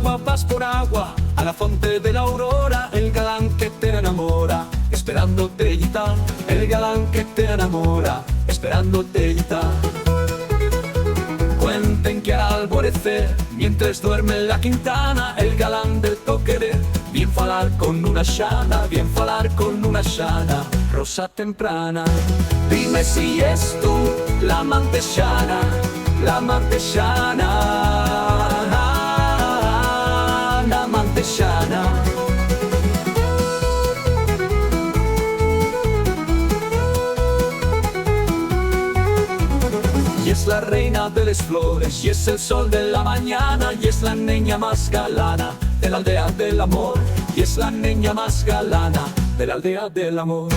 agua, vas por agua, a la fonte de la aurora, el galán que te enamora, esperándote guitar, el galán que te enamora, esperándote guitar. Cuenten que al alborecer, mientras duerme en la quintana, el galán del toquerer, bien falar con una xana, bien falar con una xana, rosa temprana. Dime si es tú la amante xana, la amante xana, la amante xana. Y es la reina de las flores, y es el sol de la mañana, y es la niña más galana de la aldea del amor, y es la niña más galana de la aldea del amor.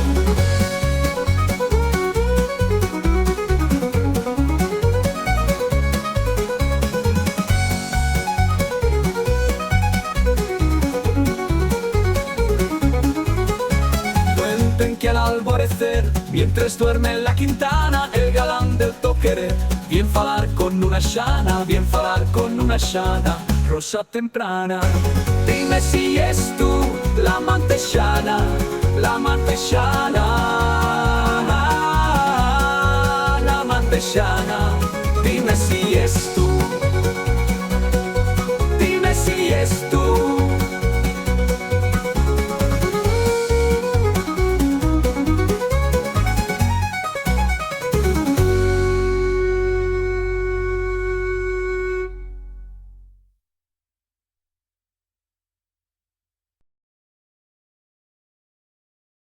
Cuenten que al alborecer, mientras duerme en la quintana, el galán del toquerer, bien falar con una xana, bien falar con una xana, rosa temprana. Dime si es tú la amante xana, la amante xana, la amante xana. Dime si es tú.